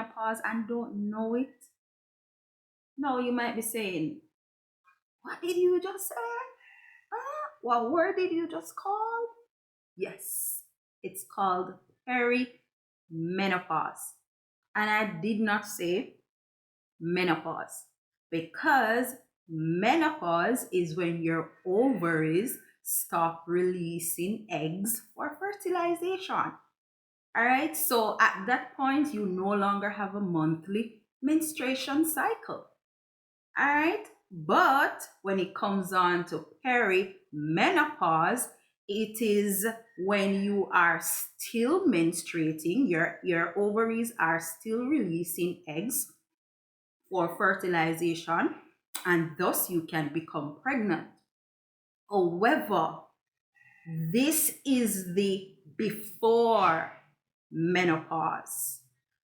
perimenopause and don't know it? Now you might be saying, what did you just say? What word did you just call? Yes, it's called perimenopause. And I did not say menopause, because menopause is when your ovaries stop releasing eggs for fertilization. All right, so at that point, you no longer have a monthly menstruation cycle. All right, but when it comes on to perimenopause, it is when you are still menstruating, your ovaries are still releasing eggs for fertilization, and thus you can become pregnant. However, this is the before menopause.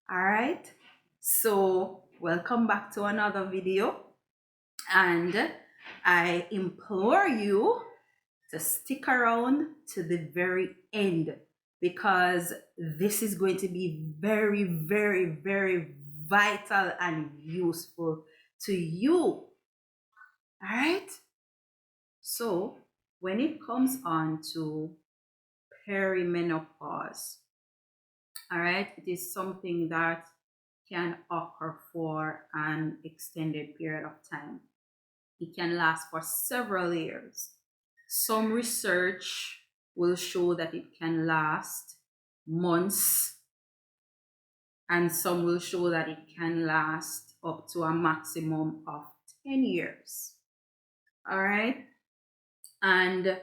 All right, so welcome back to another video, and I implore you to stick around to the very end, because this is going to be very, very, very vital and useful to you. All right, so when it comes on to perimenopause, all right, it is something that can occur for an extended period of time. It can last for several years. Some research will show that it can last months, and some will show that it can last up to a maximum of 10 years. All right, and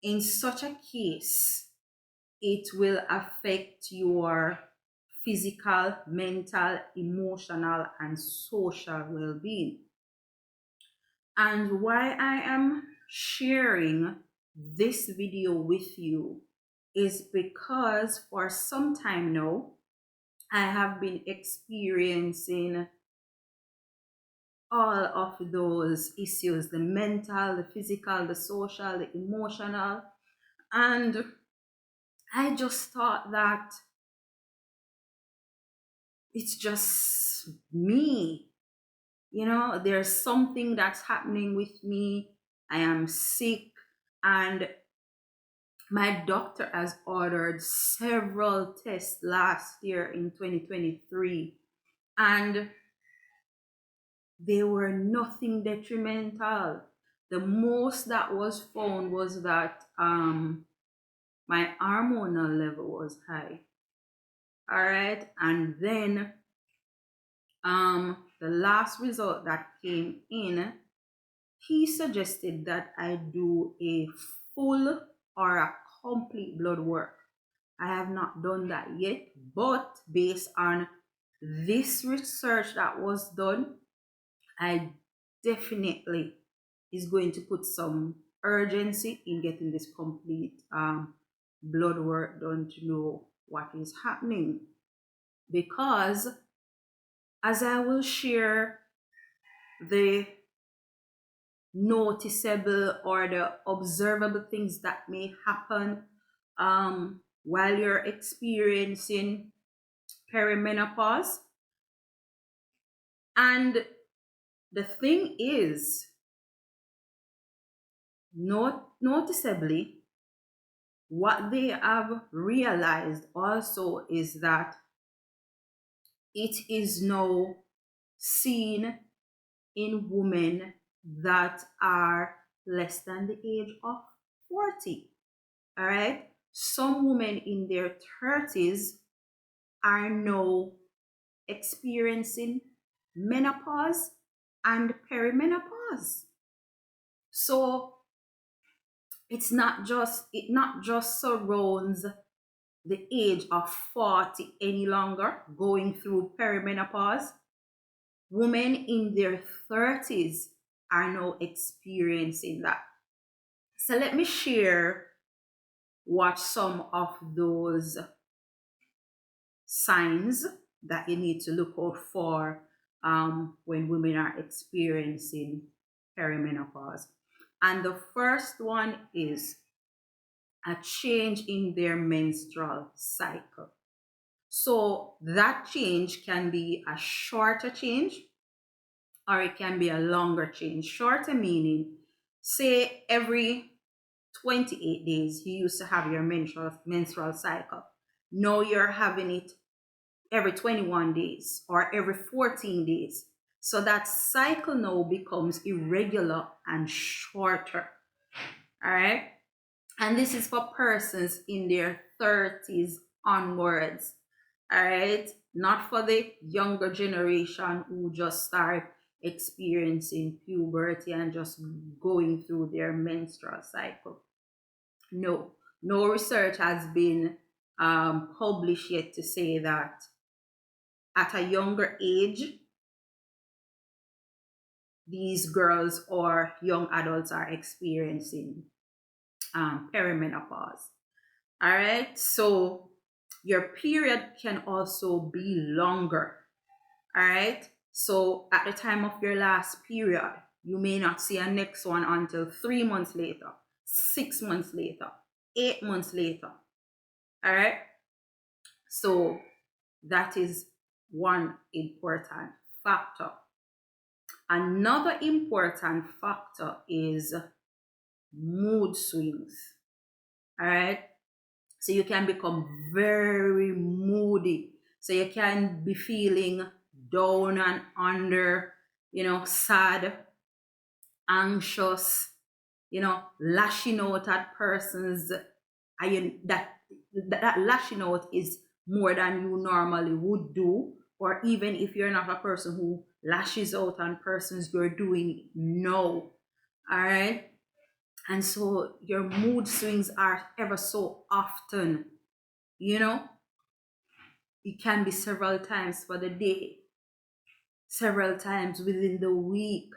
in such a case, it will affect your physical, mental, emotional, and social well-being. And why I am sharing this video with you is because for some time now, I have been experiencing all of those issues, the mental, the physical, the social, the emotional. And I just thought that it's just me. You know, there's something that's happening with me. I am sick, and my doctor has ordered several tests last year in 2023, and they were nothing detrimental. The most that was found was that my hormonal level was high. All right, and then the last result that came in, he suggested that I do a full or a complete blood work. I have not done that yet, but based on this research that was done, I definitely is going to put some urgency in getting this complete blood work done to know what is happening. Because as I will share the noticeable or the observable things that may happen while you're experiencing perimenopause. And the thing is, noticeably, what they have realized also is that it is now seen in women that are less than the age of 40. All right, some women in their 30s are now experiencing menopause and perimenopause. So it not just surrounds the age of 40 any longer going through perimenopause. Women in their 30s are now experiencing that. So let me share what some of those signs that you need to look out for when women are experiencing perimenopause. And the first one is a change in their menstrual cycle. So that change can be a shorter change or it can be a longer change. Shorter meaning, say every 28 days you used to have your menstrual cycle. Now you're having it every 21 days or every 14 days. So that cycle now becomes irregular and shorter. All right. And this is for persons in their 30s onwards. All right. Not for the younger generation who just start experiencing puberty and just going through their menstrual cycle. No, no research has been published yet to say that at a younger age, these girls or young adults are experiencing perimenopause. All right, so your period can also be longer. All right, so at the time of your last period, you may not see a next one until 3 months later, 6 months later, 8 months later. All right, so that is one important factor. Another important factor is mood swings. All right. So you can become very moody. So you can be feeling down and under, sad, anxious, lashing out at persons. That lashing out is more than you normally would do. Or even if you're not a person who lashes out on persons, you're doing it now. All right. And so your mood swings are ever so often, you know, it can be several times for the day, several times within the week,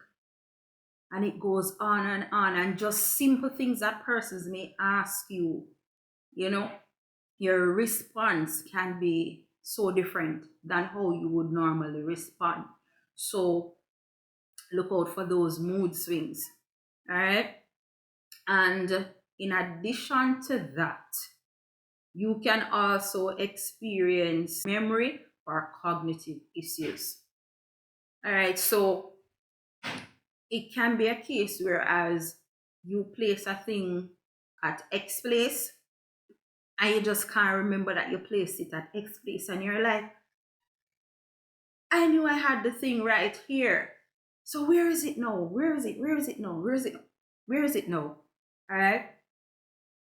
and it goes on and on. And just simple things that persons may ask you, you know, your response can be so different than how you would normally respond. So look out for those mood swings. All right. And in addition to that, you can also experience memory or cognitive issues. All right, so it can be a case whereas you place a thing at X place and you just can't remember that you placed it at X place, and you're like, I knew I had the thing right here. So where is it now? Where is it? Where is it now? Where is it? Where is it now? All right.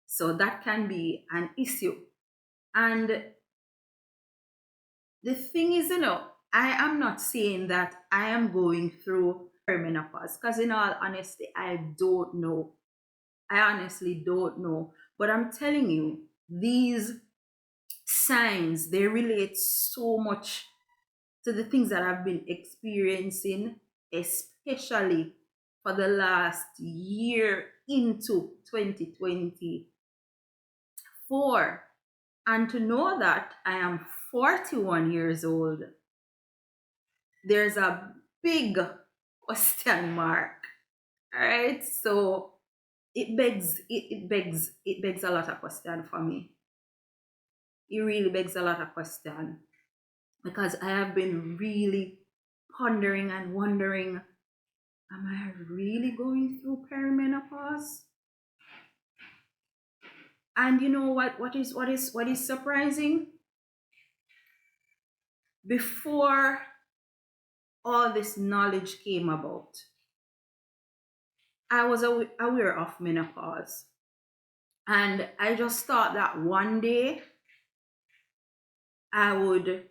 So that can be an issue. And the thing is, I am not saying that I am going through perimenopause because, in all honesty, I don't know. I honestly don't know. But I'm telling you, these signs, they relate so much to the things that I've been experiencing, especially for the last year into 2024. And to know that I am 41 years old, there's a big question mark. All right. So it begs a lot of question for me. It really begs a lot of question because I have been really pondering and wondering, am I really going through perimenopause? And you know what is surprising? Before all this knowledge came about, I was aware of menopause. And I just thought that one day I would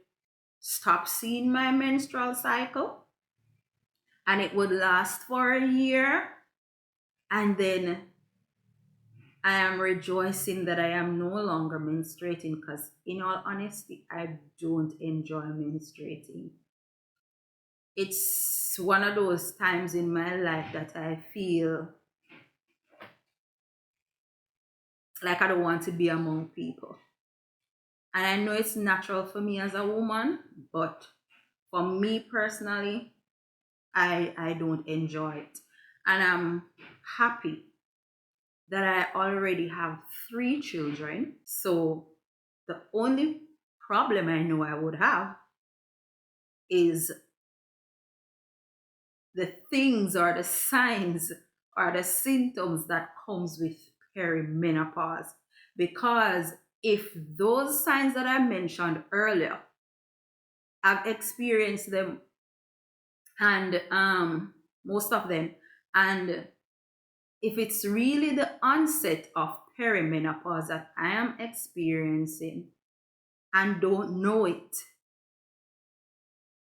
stop seeing my menstrual cycle and it would last for a year. And then I am rejoicing that I am no longer menstruating because, in all honesty, I don't enjoy menstruating. It's one of those times in my life that I feel like I don't want to be among people. And I know it's natural for me as a woman, but for me personally, I don't enjoy it. And I'm happy that I already have 3 children. So the only problem I know I would have is the things or the signs or the symptoms that comes with perimenopause. Because if those signs that I mentioned earlier, I've experienced them, and most of them, and if it's really the onset of perimenopause that I am experiencing and don't know it,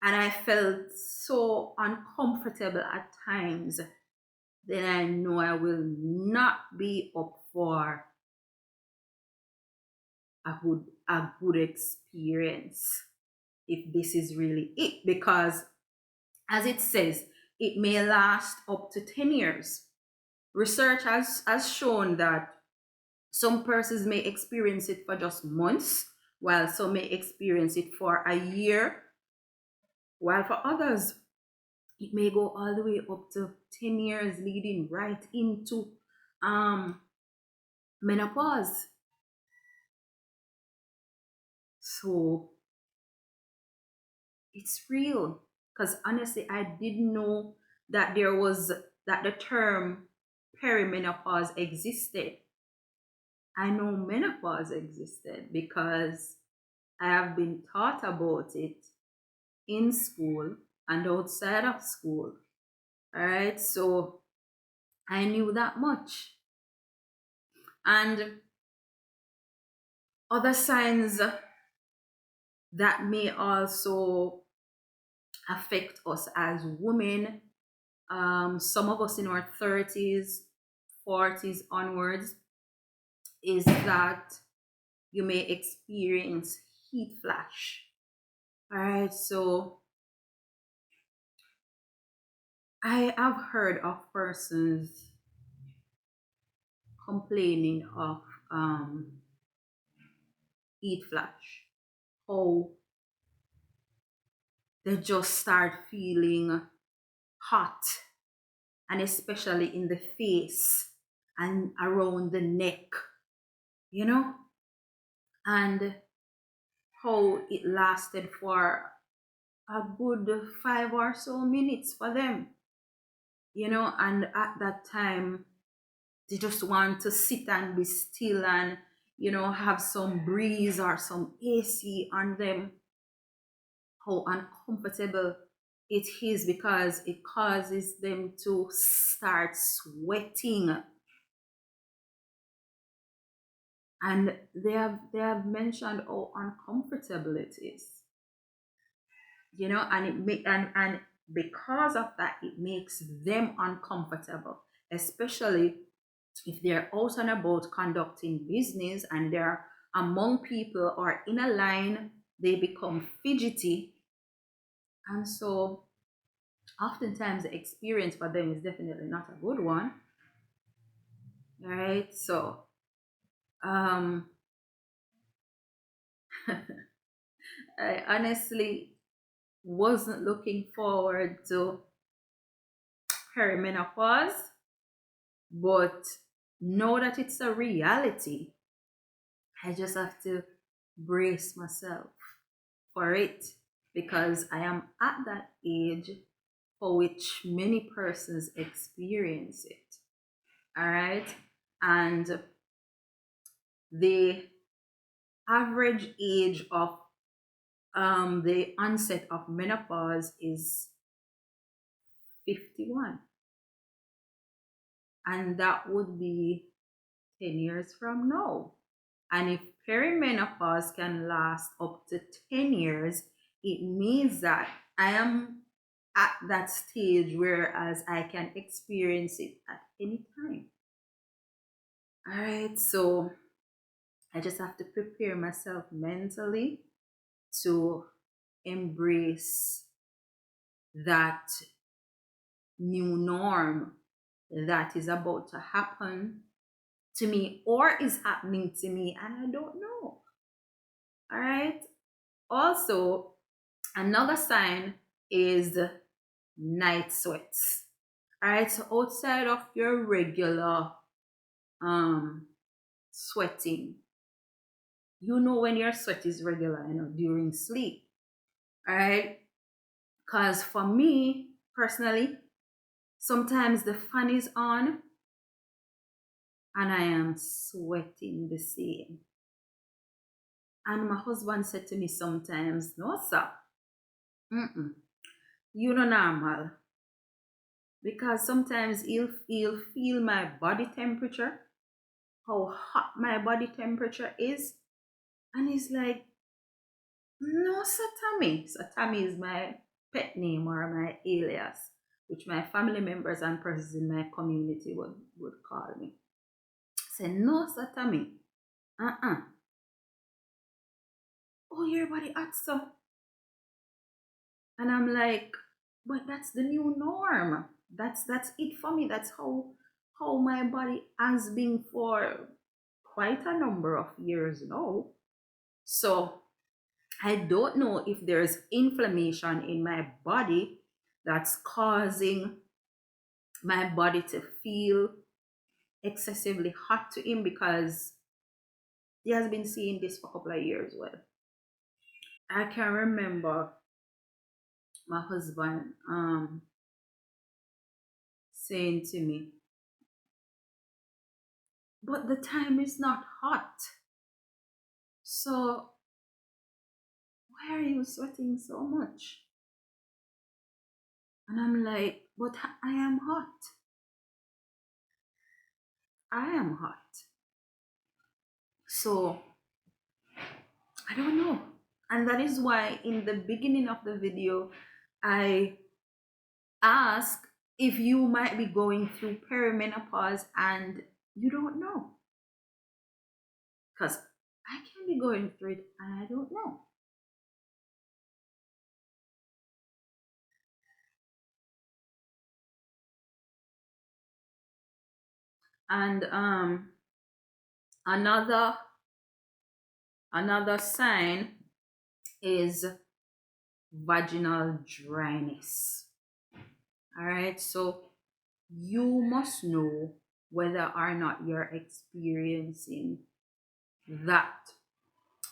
and I felt so uncomfortable at times, then I know I will not be up for a good experience if this is really it. Because as it says, it may last up to 10 years. Research has shown that some persons may experience it for just months, while some may experience it for a year, while for others, it may go all the way up to 10 years, leading right into um, menopause. So it's real. Because honestly, I didn't know that the term perimenopause existed. I know menopause existed because I have been taught about it in school and outside of school. All right, so I knew that much. And other signs that may also affect us as women, some of us in our 30s, 40s onwards, is that you may experience heat flash. All right, so I have heard of persons complaining of um, heat flash, how they just start feeling hot, and especially in the face and around the neck, you know, and how it lasted for a good 5 or so minutes for them, and at that time they just want to sit and be still and have some breeze or some AC on them. How uncomfortable it is, because it causes them to start sweating. And they have mentioned how uncomfortable it is, and and because of that, it makes them uncomfortable, especially if they're out and about conducting business and they're among people or in a line. They become fidgety, and so oftentimes the experience for them is definitely not a good one. All right, so um I honestly wasn't looking forward to perimenopause, but know that it's a reality. I just have to brace myself for it, because I am at that age for which many persons experience it. All right, and the average age of the onset of menopause is 51, and that would be 10 years from now. And if perimenopause can last up to 10 years, it means that I am at that stage whereas I can experience it at any time. All right, so I just have to prepare myself mentally to embrace that new norm that is about to happen to me or is happening to me, and I don't know. All right. Also, another sign is night sweats. All right. So outside of your regular um sweating, You know when your sweat is regular, during sleep. All right. Because for me personally, sometimes the fan is on and I am sweating the same. And my husband said to me sometimes, no, sir, mm-mm, you know normal. Because sometimes he'll feel my body temperature, how hot my body temperature is. And he's like, no, Sir Tammy. Sir Tammy is my pet name or my alias, which my family members and persons in my community would call me. I said, no, Sir Tammy. Uh-uh. Oh, your body hot, so. And I'm like, but that's the new norm. That's it for me. That's how my body has been for quite a number of years now. So I don't know if there's inflammation in my body that's causing my body to feel excessively hot to him, because he has been seeing this for a couple of years. Well, I can remember my husband saying to me, but the time is not hot. So why are you sweating so much? And I'm like, but I am hot. I am hot. So I don't know. And that is why in the beginning of the video, I ask if you might be going through perimenopause and you don't know. Because I can be going through it and I don't know. And another another sign is vaginal dryness. All right, so you must know whether or not you're experiencing that,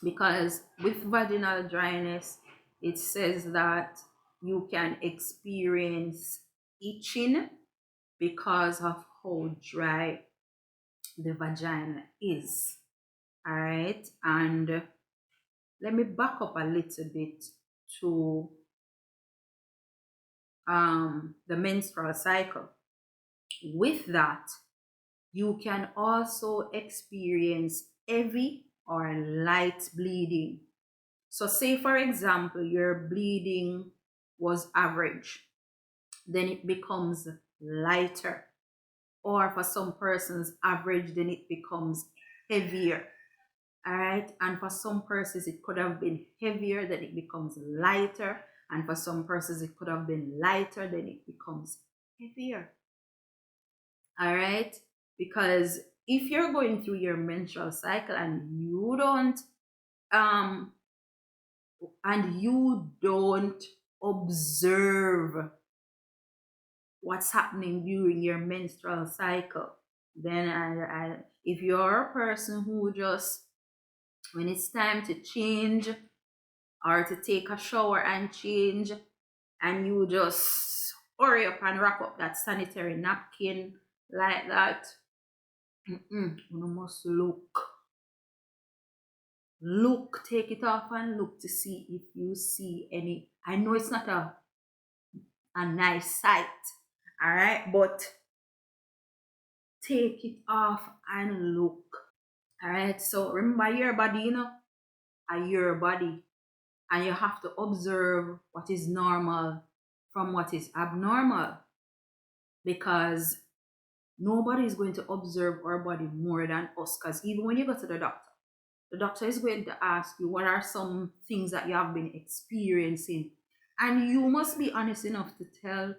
because with vaginal dryness, it says that you can experience itching because of how dry the vagina is. All right, and let me back up a little bit to the menstrual cycle. With that, you can also experience heavy or light bleeding. So, say for example, your bleeding was average, then it becomes lighter. Or for some persons, average, then it becomes heavier. All right. And for some persons, it could have been heavier, then it becomes lighter. And for some persons, it could have been lighter, then it becomes heavier. All right. Because if you're going through your menstrual cycle um and you don't observe what's happening during your menstrual cycle, then if you're a person who just, when it's time to change or to take a shower and change, and you just hurry up and wrap up that sanitary napkin like that, you must look, take it off and look to see if you see any. I know it's not a nice sight, all right, but take it off and look. All right, so remember, your body, are your body, and you have to observe what is normal from what is abnormal, because nobody is going to observe our body more than us. Because even when you go to the doctor is going to ask you what are some things that you have been experiencing, and you must be honest enough to tell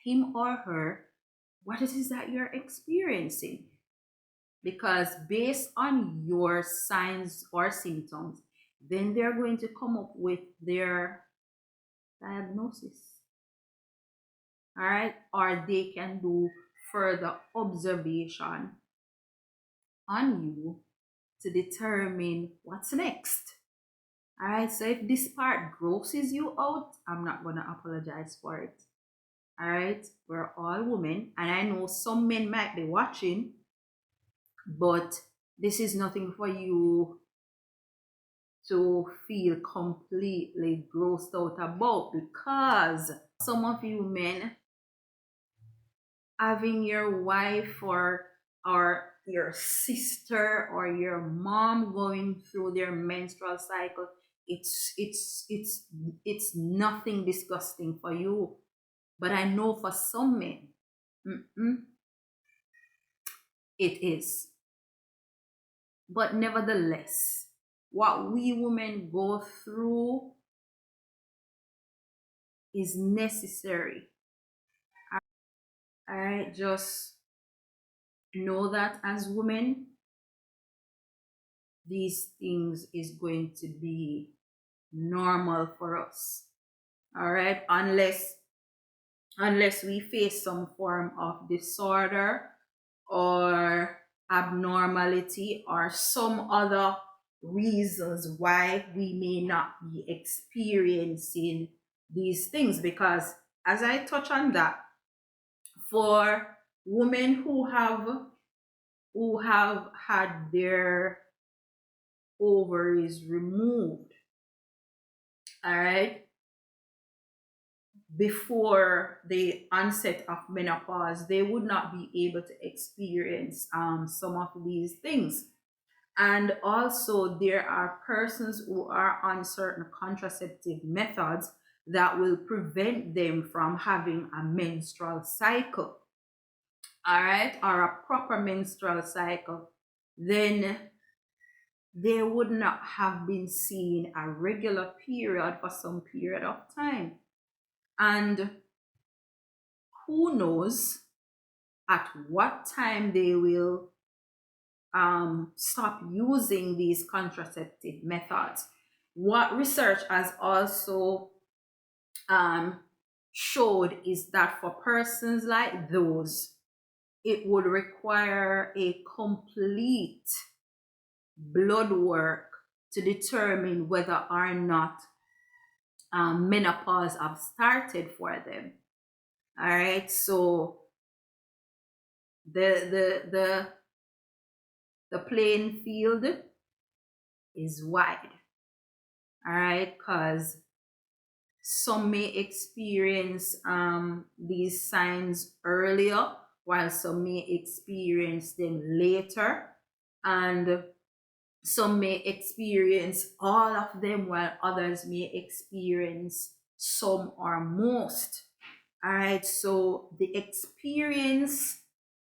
him or her what it is that you're experiencing, because based on your signs or symptoms, then they're going to come up with their diagnosis. All right, or they can do further observation on you to determine what's next. All right, so if this part grosses you out, I'm not gonna apologize for it. All right, we're all women, and I know some men might be watching, but this is nothing for you to feel completely grossed out about, because some of you men, having your wife or your sister or your mom going through their menstrual cycle, it's nothing disgusting for you. But I know for some men, it is. But nevertheless, what we women go through is necessary. All right, just know that as women, these things is going to be normal for us. All right, unless we face some form of disorder or abnormality or some other reasons why we may not be experiencing these things. Because as I touch on that, for women who have had their ovaries removed, all right, before the onset of menopause, they would not be able to experience some of these things. And also, there are persons who are on certain contraceptive methods that will prevent them from having a menstrual cycle, all right, or a proper menstrual cycle. Then they would not have been seeing a regular period for some period of time. And who knows at what time they will stop using these contraceptive methods. What research has also showed is that for persons like those, it would require a complete blood work to determine whether or not menopause have started for them. All right, so the playing field is wide. All right, because some may experience these signs earlier, while some may experience them later, and some may experience all of them, while others may experience some or most. All right, so the experience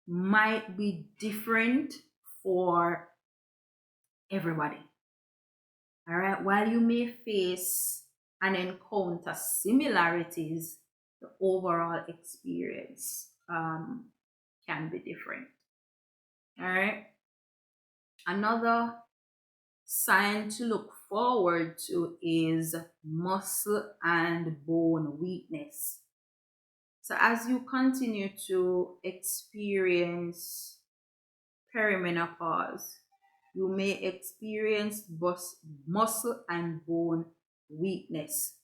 might be different for everybody. All right, while you may face and encounter similarities, the overall experience can be different. All right, another sign to look forward to is muscle and bone weakness. So as you continue to experience perimenopause, you may experience muscle and bone weakness.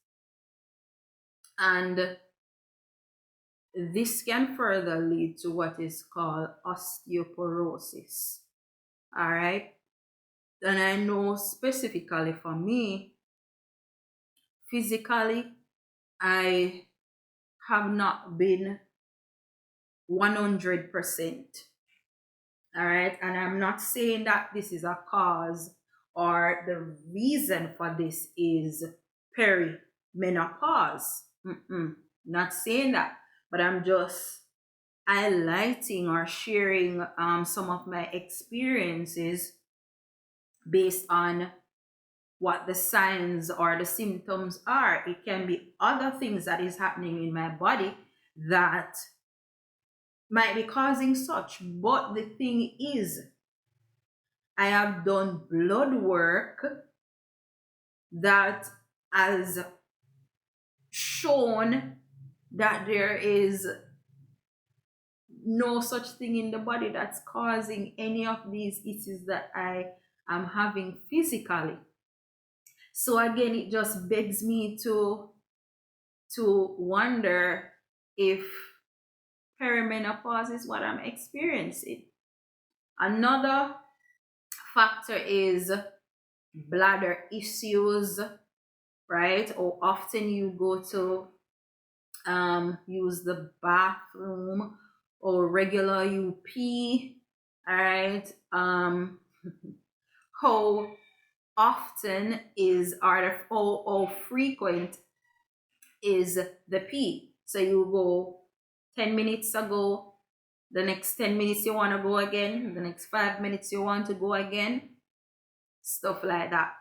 And this can further lead to what is called osteoporosis. All right. And I know specifically for me, physically, I have not been 100%. All right. And I'm not saying that this is a cause or the reason for this is perimenopause. Not saying that, but I'm just highlighting or sharing some of my experiences based on what the signs or the symptoms are. It can be other things that is happening in my body that might be causing such. But the thing is, I have done blood work that has shown that there is no such thing in the body that's causing any of these issues that I I'm having physically. So again, it just begs me to wonder if perimenopause is what I'm experiencing. Another factor is bladder issues, right? Or often you go to use the bathroom, or regular you pee, all right? How often is, or how frequent is the pee? So you go 10 minutes ago, the next 10 minutes you want to go again, the next 5 minutes you want to go again, stuff like that.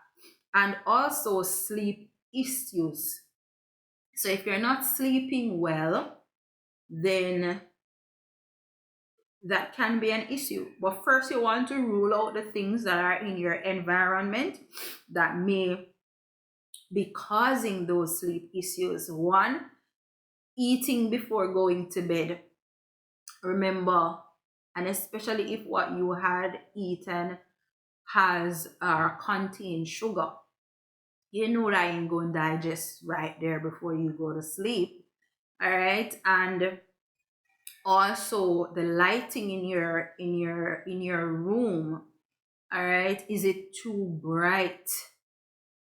And also sleep issues. So if you're not sleeping well, then that can be an issue. But first, you want to rule out the things that are in your environment that may be causing those sleep issues. One, eating before going to bed. Remember, and especially if what you had eaten has or contains sugar, you know that ain't going to digest right there before you go to sleep. All right, and also the lighting in your room. All right, is it too bright,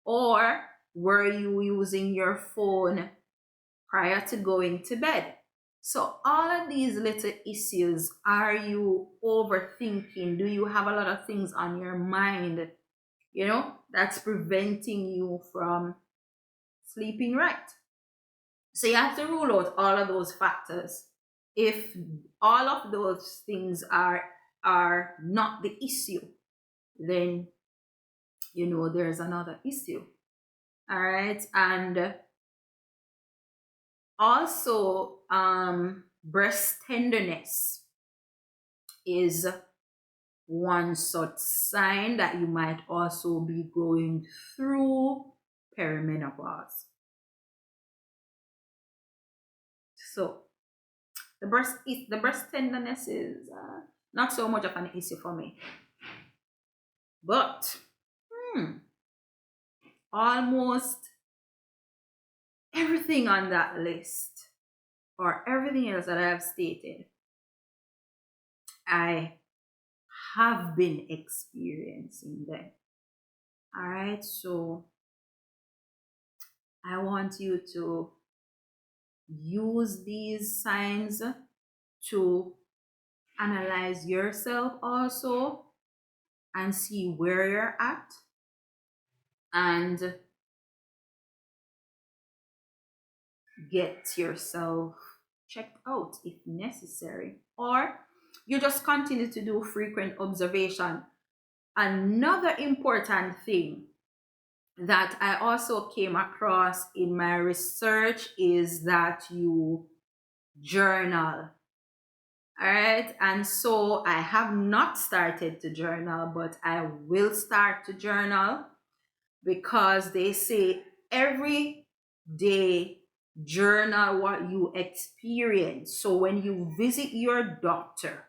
or were you using your phone prior to going to bed? So all of these little issues, are you overthinking? Do you have a lot of things on your mind, that's preventing you from sleeping right? So you have to rule out all of those factors. If all of those things are not the issue, then there's another issue. All right, and also breast tenderness is one such sign that you might also be going through perimenopause. So the breast tenderness is not so much of an issue for me, but almost everything on that list, or everything else that I have stated, I have been experiencing them. All right, so I want you to use these signs to analyze yourself also, and see where you're at, and get yourself checked out if necessary, or you just continue to do frequent observation. Another important thing that I also came across in my research is that you journal. All right, and so I have not started to journal, but I will start to journal, because they say every day journal what you experience. So when you visit your doctor,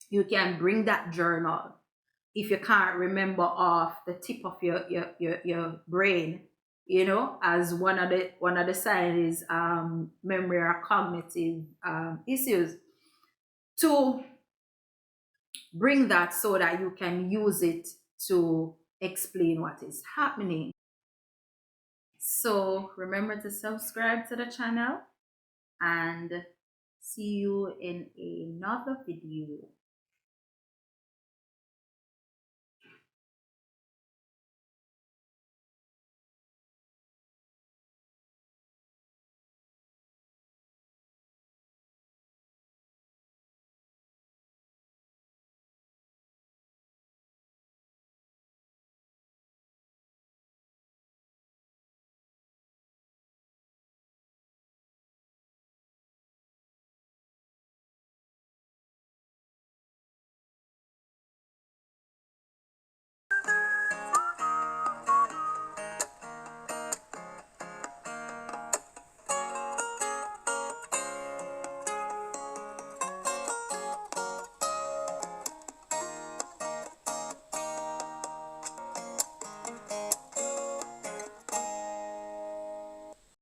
you can bring that journal. If you can't remember off the tip of your brain, as one of the signs is memory or cognitive issues, to bring that so that you can use it to explain what is happening. So remember to subscribe to the channel, and see you in another video.